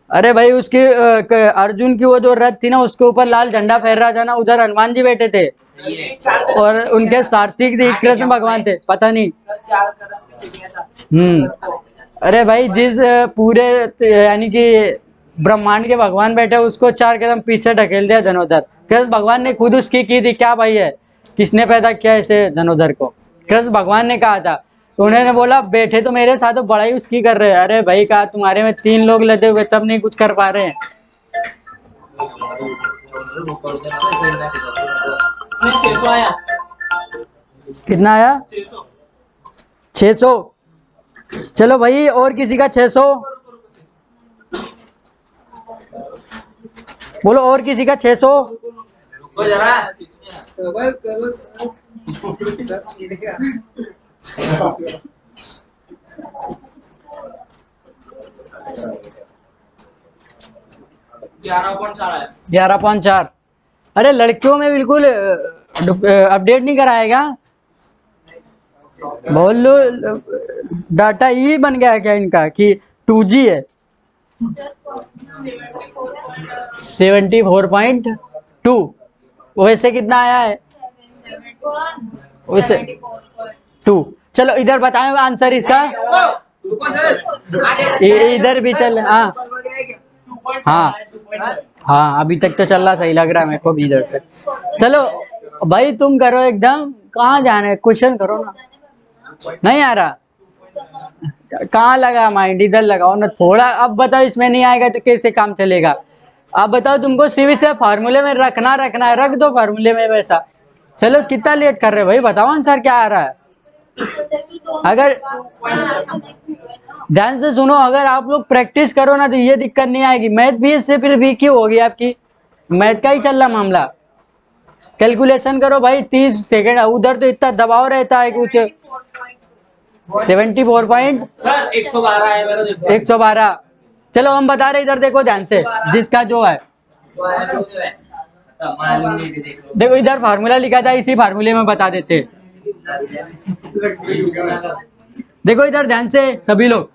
अरे भाई उसकी अर्जुन की वो जो रथ थी ना, उसके ऊपर लाल झंडा फहर रहा था ना, उधर हनुमान जी बैठे थे और उनके सारथी थे कृष्ण भगवान थे, पता नहीं। अरे भाई जिस पूरे यानी कि ब्रह्मांड के भगवान बैठे, उसको 4 कदम पीछे ढकेल दिया धनुधर। कृष्ण भगवान ने खुद उसकी की थी, क्या भाई है, किसने पैदा किया इसे धनुधर को? कृष्ण भगवान ने कहा था। तो उन्होंने बोला बैठे तो मेरे साथ, तो बड़ा ही उसकी कर रहे हैं। अरे भाई कहा तुम्हारे में 3 लोग लदे हुए तब नहीं कुछ कर पा रहे हैं। कितना आया? 600। चलो भाई और किसी का 600 बोलो, और किसी का 600। ग्यारह पॉइंट 4। अरे लड़कियों में बिल्कुल अपडेट नहीं कराएगा, बोल लो। डाटा ये बन गया क्या इनका कि 2G है? 74.2। वैसे कितना आया है? वैसे 2। चलो इधर बताएं आंसर इसका। इधर भी चल, हाँ हाँ हाँ, अभी तक तो चल रहा, सही लग रहा है मेरे को भी इधर से। चलो भाई तुम करो एकदम, कहाँ जाने, क्वेश्चन करो ना। नहीं आ रहा, कहाँ लगा माइंड, इधर लगाओ ना थोड़ा। अब बताओ इसमें नहीं आएगा तो कैसे काम चलेगा? अब बताओ तुमको सीवी से फार्मूले में रखना है, रख दो फार्मूले में वैसा। चलो कितना लेट कर रहे हो भाई, बताओ आंसर क्या आ रहा है। अगर ध्यान से सुनो, अगर आप लोग प्रैक्टिस करो ना तो ये दिक्कत नहीं आएगी। मैथ भी इससे फिर वीक ही होगी आपकी, मैथ का ही चल रहा मामला। कैलकुलेशन करो भाई, 30 सेकंड। उधर तो इतना दबाव रहता है कुछ। 112 है मेरा, 112। चलो हम बता रहे, इधर देखो ध्यान से, जिसका जो है मालूम नहीं भी देख लो। देखो इधर फार्मूला लिखा था, इसी फार्मूले में बता देते। देखो इधर ध्यान से सभी लोग,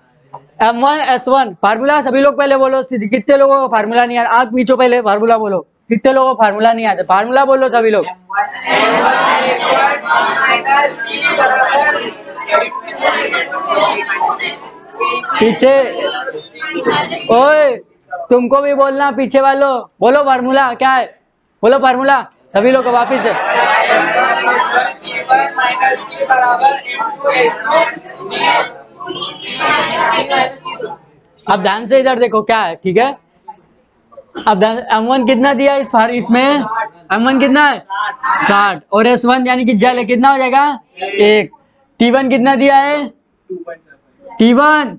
M1S1 फार्मूला सभी लोग पहले बोलो। कितने लोगों को फार्मूला नहीं आता? आंख पीछो पहले फार्मूला बोलो। कितने लोगों को फार्मूला नहीं आता? फार्मूला बोलो सभी लोग। पीछे ओए, तुमको भी बोलना, पीछे वालों बोलो फार्मूला क्या है, बोलो फार्मूला सभी लोग को वापिस। अब ध्यान से इधर देखो क्या है, ठीक है। अब M1 कितना दिया इसमें M1 कितना है 60 और S1 यानी कि जल है, कितना हो जाएगा 1। T1 कितना दिया है T1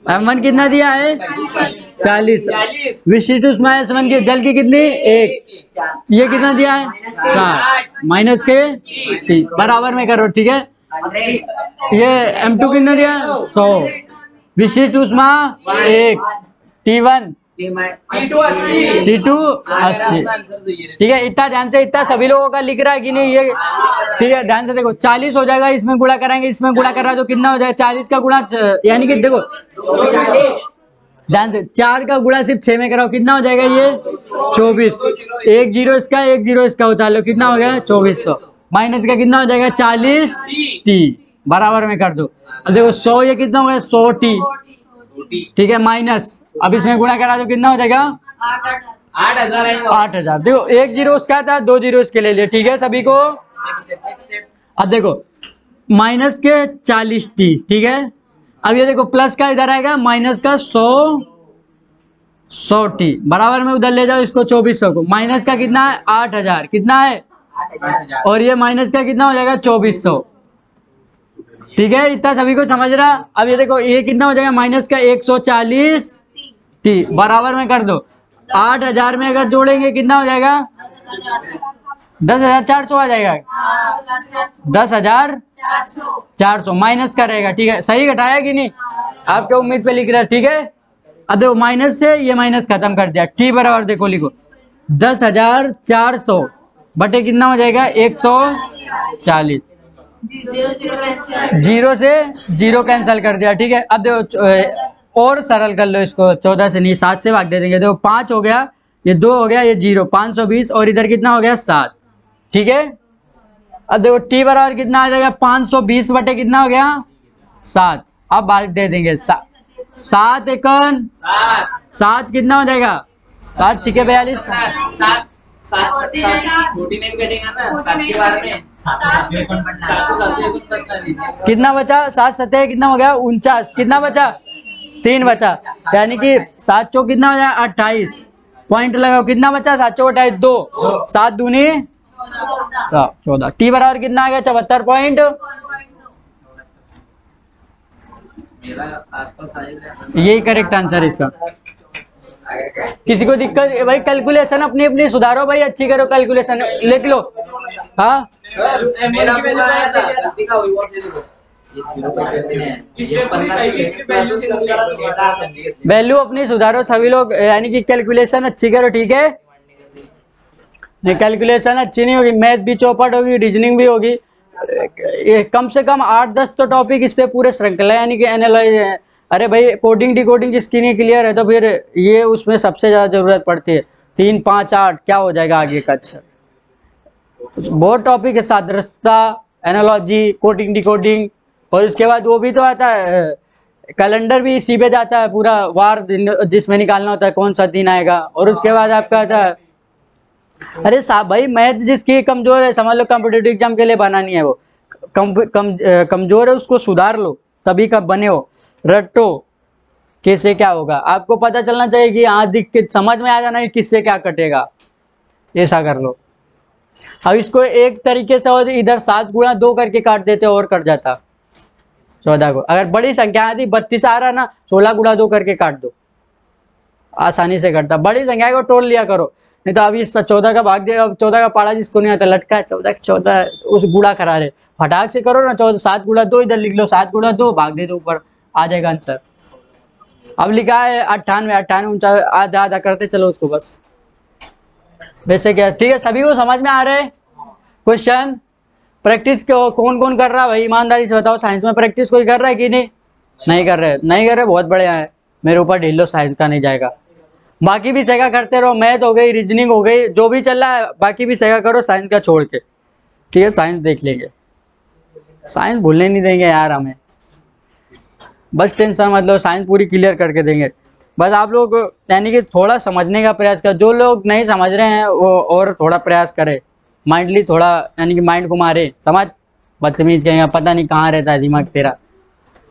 M1 कितना दिया है 40। विशिष्ट S1 की जल की कितनी 1, ये कितना दिया है 60 माइनस के 30 बराबर में करो, ठीक है। ये M2 कितना दिया 100, विशिष्ट उष्मा 1, T1 T2 80, ठीक है। इतना ध्यान से, इतना सभी लोगों का लिख रहा है कि नहीं ये, ठीक है। ध्यान से देखो 40 हो जाएगा, इसमें गुणा कराएंगे, इसमें गुणा कर रहा है तो कितना हो जाएगा 40 का गुणा, यानी कि देखो ध्यान से 4 का गुणा सिर्फ 6 में कराओ, कितना हो जाएगा ये 24। 1 0 इसका 1 0 इसका उतार लो, कितना हो गया 2400 माइनस का कितना हो जाएगा 40 T बराबर में कर दो। अब देखो 100 ये कितना हो गया 100 T, ठीक है, माइनस अब इसमें गुणा करा तो कितना हो जाएगा 8000। देखो 1 0 उसका था, 2 0 इसके ले लिए, ठीक है सभी को। अब देखो माइनस के 40 T, ठीक है। अब ये देखो प्लस का इधर आएगा, माइनस का 100 T बराबर में उधर ले जाओ इसको 2400 को, माइनस का कितना है 8000, कितना है और ये माइनस का कितना हो जाएगा 2400, ठीक है। इतना सभी को समझ रहा। अब ये देखो ये कितना हो जाएगा माइनस का 140 T बराबर में कर दो। 8000 में अगर जोड़ेंगे कितना हो जाएगा 10,400 आ जाएगा, 10,400 माइनस का रहेगा, ठीक है। सही घटाया कि नहीं, आपके उम्मीद पे लिख रहा है, ठीक है। अब देखो माइनस से ये माइनस खत्म कर दिया, T बराबर देखो लिखो 10,400 बटे कितना हो जाएगा 140, 0 से 0 कैंसिल कर दिया, ठीक है। अब देखो और सरल कर लो इसको, 14 से नहीं 7 से भाग दे देंगे। देखो 5 हो गया, ये 2 हो गया, ये 0, 520 और इधर कितना हो गया 7, ठीक है। अब देखो T बराबर कितना आ जाएगा 520 बटे कितना हो गया 7। अब भाग दे देंगे 7 एकन 7 कितना हो जाएगा 7 छिके 42, कितना बचा 7 सतह कितना हो गया 49, कितना बचा 3 बचा, यानी कि 7 चौक कितना हो जाएगा 28, पॉइंट लगाओ कितना बचा 7 चौक 28 2, 7 दूनी 14। T बराबर कितना आ गया 74 पॉइंट, यही करेक्ट आंसर इसका। किसी को दिक्कत भाई, कैलकुलेशन अपनी अपनी सुधारो भाई, अच्छी करो कैलकुलेशन, लिख लो। हाँ वैल्यू अपनी सुधारो सभी लोग, यानी कि कैलकुलेशन अच्छी करो, ठीक है। नहीं कैलकुलेशन अच्छी नहीं होगी, मैथ भी चौपट होगी, रीजनिंग भी होगी, कम से कम 8-10 तो टॉपिक इस पे पूरे श्रृंखला, यानी कि एनालाइज। अरे भाई कोडिंग डिकोडिंग जिसकी नहीं क्लियर है तो फिर ये उसमें सबसे ज़्यादा ज़रूरत पड़ती है। 3 5 8 क्या हो जाएगा आगे का, अच्छा बहुत टॉपिक है, सादृश्यता, एनालॉजी, कोडिंग डिकोडिंग, और उसके बाद वो भी तो आता है कैलेंडर भी इसी पे जाता है, पूरा वार जिसमें निकालना होता है कौन सा दिन आएगा, और उसके बाद आपका आता है। अरे साहब भाई मैथ जिसकी कमजोर है, समझ लो कॉम्पिटिटिव एग्जाम के लिए बनानी है, वो कमजोर है उसको सुधार लो, तभी कब बने हो, रटो किससे क्या होगा, आपको पता चलना चाहिए कि हाँ दिख के समझ में आ जाना किससे क्या कटेगा, ऐसा कर लो। अब इसको एक तरीके से और इधर 7 गुणा 2 करके काट देते और कट जाता 14 को। अगर बड़ी संख्या आती 32 आ रहा ना, 16 गुणा 2 करके काट दो, आसानी से कटता। बड़ी संख्या को तोड़ लिया करो, नहीं तो अभी 14 का भाग दे, अब 14 का पाड़ा जिसको नहीं आता लटका है 14 उस गुणा करा रहे, फटाक से करो ना। 7 गुणा 2 इधर लिख लो, 7 गुणा 2 भाग दे दो ऊपर, आ जाएगा आंसर। अब लिखा है 98, 98, आधा आधा करते चलो उसको बस। वैसे क्या, ठीक है, सभी को समझ में आ रहा है क्वेश्चन? प्रैक्टिस कौन कौन कर रहा है भाई, ईमानदारी से बताओ, साइंस में प्रैक्टिस कोई कर रहा है कि नहीं? नहीं कर रहे, नहीं कर रहे, बहुत बढ़िया है, मेरे ऊपर ढील लो, साइंस का नहीं जाएगा। बाकी भी जगह करते रहो, मैथ हो गई, रीजनिंग हो गई, जो भी चल रहा है बाकी भी जगह करो, साइंस का छोड़ के, ठीक है? साइंस देख लेंगे, साइंस भूलने नहीं देंगे यार हमें, बस टेंशन मत लो, साइंस पूरी क्लियर करके देंगे। बस आप लोग यानी कि थोड़ा समझने का प्रयास करें, जो लोग नहीं समझ रहे हैं वो और थोड़ा प्रयास करें, माइंडली थोड़ा यानी कि माइंड को मारे, समझ, बदतमीज कहेंगे, पता नहीं कहाँ रहता है दिमाग तेरा।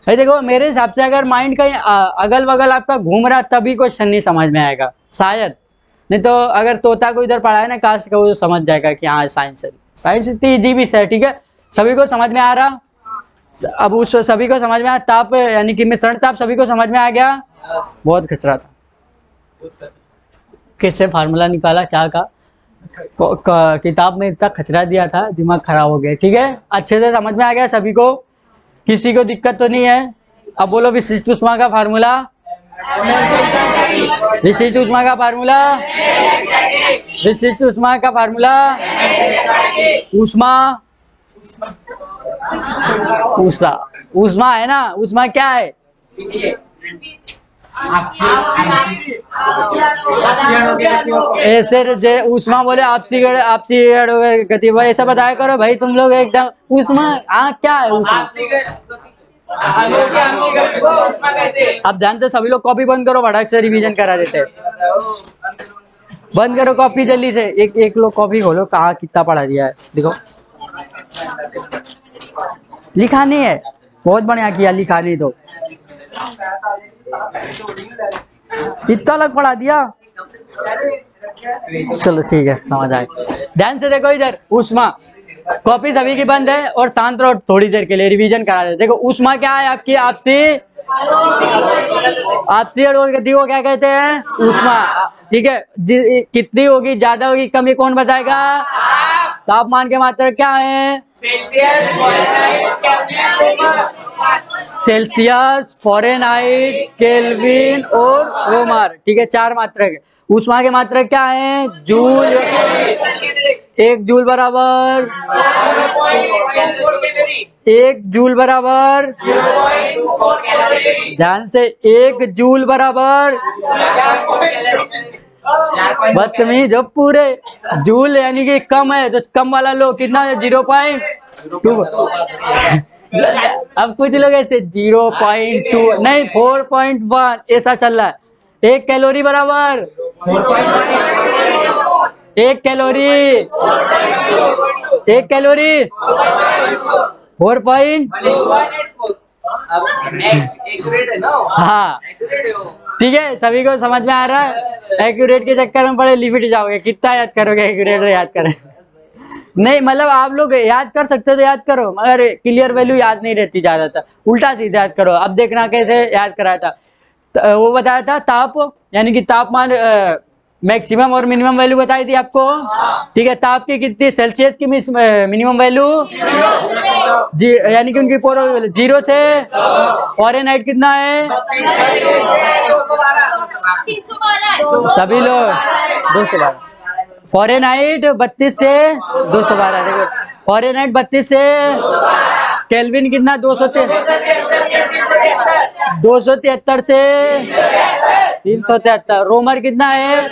भाई देखो मेरे हिसाब से अगर माइंड कहीं अगल बगल आपका घूम रहा तभी क्वेश्चन नहीं समझ में आएगा शायद, नहीं तो अगर तोता को इधर पढ़ा है ना काश का, वो समझ जाएगा कि हाँ साइंस है, साइंस इतनी इजी भी है, ठीक है? सभी को समझ में आ रहा? अब उस सभी को समझ में आया, ताप यानी कि मिश्रण ताप सभी को समझ में आ गया? बहुत खचरा था, किससे फार्मूला निकाला क्या का किताब में इतना खचरा दिया था, दिमाग खराब हो गया, ठीक है? अच्छे से समझ में आ गया सभी को, किसी को दिक्कत तो नहीं है? अब बोलो विशिष्ट ऊष्मा का फार्मूला, विशिष्ट ऊष्मा का फार्मूला, विशिष्ट ऊष्मा का फार्मूला, ऊष्मा, ऊष्मा, ऊष्मा है ना, ऊष्मा क्या है? ऐसे जे ऊष्मा बोले आपसी गति, भाई ऐसा बताया करो भाई तुम लोग एकदम, ऊष्मा हाँ क्या है ऊष्मा? अब ध्यान से सभी लोग कॉपी बंद करो, भड़क से रिवीजन करा देते हैं, बंद करो कॉपी जल्दी से, एक लोग कॉपी खोलो, कहाँ कितना पढ़ा दिया है देखो, लिखा नहीं है, बहुत बढ़िया किया, लिखा नहीं तो इतना अलग पढ़ा दिया, चलो ठीक है समझ आए। ध्यान से देखो इधर, ऊष्मा, कॉपी सभी की बंद है और शांत रहो, थोड़ी देर के लिए रिवीजन करा दे। देखो ऊष्मा क्या है आपकी? आपसी, आपसी अणुओं की गति को क्या कहते हैं? ऊष्मा, ठीक है? कितनी होगी, ज्यादा होगी, कम, ये कौन बताएगा? तापमान के मात्रक क्या है? सेल्सियस, फ़ारेनहाइट, केल्विन और रोमर, ठीक है? 4 मात्रक है। ऊष्मा के मात्रक क्या है? जूल, 1 जूल बराबर, 1 जूल बराबर, ध्यान से, 1 जूल बराबर, बदतमीज जब पूरे जूल यानी कि कम है तो कम वाला लो, कितना है? 0.2। अब कुछ लोग ऐसे 0.2 नहीं 4.1 ऐसा चल रहा है। 1 कैलोरी बराबर, 1 कैलोरी, 1 कैलोरी 4.1। हाँ ठीक है, सभी को समझ में आ रहा है? एक्यूरेट के चक्कर में पड़े लिमिट जाओगे, कितना याद करोगे? एक्यूरेट याद करें नहीं, मतलब आप लोग याद कर सकते तो याद करो, मगर क्लियर वैल्यू याद नहीं रहती ज्यादातर, उल्टा सीधा याद करो। अब देखना कैसे याद कराया था, वो बताया था ताप यानी कि तापमान, मैक्सिमम और मिनिमम वैल्यू बताई थी आपको, ठीक है? ताप की कितनी? सेल्सियस की मिनिमम वैल्यू यानी कि उनकी 0 से, फ़ारेनहाइट कितना है? सभी लोग 212, फ़ारेनहाइट 32 से 212, देखो फ़ारेनहाइट 32 से, केल्विन कितना? 273 से 373, रोमर कितना है?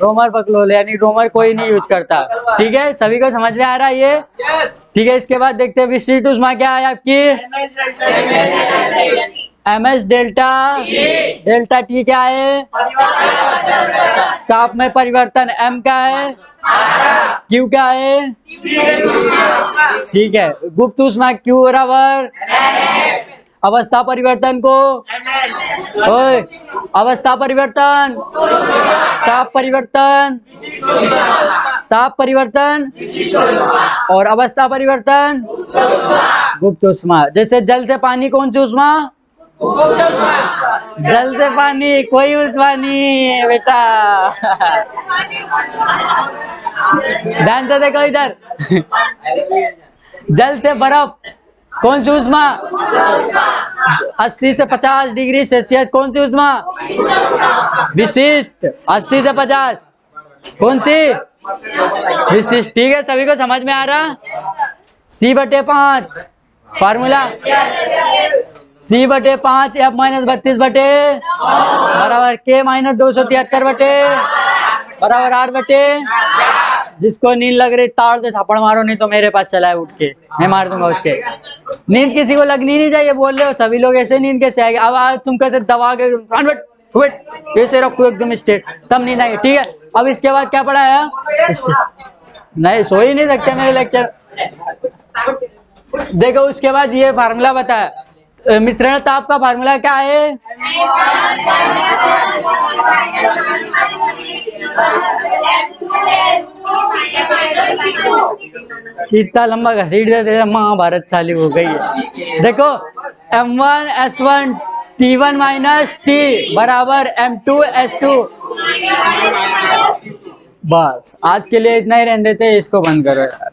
रोमर बकलोल यानी रोमर कोई नहीं यूज करता, ठीक है? सभी को समझ में आ रहा है ये? ठीक है, इसके बाद देखते हैं विशिष्ट ऊष्मा क्या है आपकी? एमएस डेल्टा, डेल्टा टी क्या है? ताप में परिवर्तन, एम क्या है? क्यू क्या है? ठीक है, गुप्त ऊष्मा क्यू बराबर, अवस्था परिवर्तन को, ओए अवस्था परिवर्तन, ताप परिवर्तन, ताप परिवर्तन और अवस्था परिवर्तन, गुप्त ऊष्मा। जैसे जल से पानी, कौन सी ऊष्मा? जल से पानी कोई ऊष्मा नहीं है बेटा ध्यान से देखो इधर जल से बर्फ, कौन सी उष्मा? 80 से 50 डिग्री सेल्सियस कौन सी उष्मा? विशिष्ट। 80 से 50 कौन सी? विशिष्ट। ठीक है, सभी को समझ में आ रहा? C/5 फार्मूला C/5 F - 32 बटे बराबर K - 273 बटे बराबर R बटे। जिसको नींद लग रही ताड़ से थप्पड़ मारो, नहीं तो मेरे पास चला है उठ के, मैं मार दूंगा उसके। नींद किसी को लगनी नहीं चाहिए, बोल रहे हो सभी लोग ऐसे नींद कैसे आएगी? अब आज तुम कैसे दबा के ऐसे रखो एकदम स्ट्रेट, तब नींद आएगी। ठीक है, अब इसके बाद क्या पढ़ा है? नहीं, सो ही नहीं सकते मेरे लेक्चर। देखो उसके बाद ये फार्मूला बताया, मिश्रण ताप का फार्मूला क्या है? कितना लंबा घसीट देते, महाभारत चालू हो गई है। देखो M1S1 T1 - T बराबर M2 S2। बस आज के लिए इतना ही रहने देते, इसको बंद करो यार।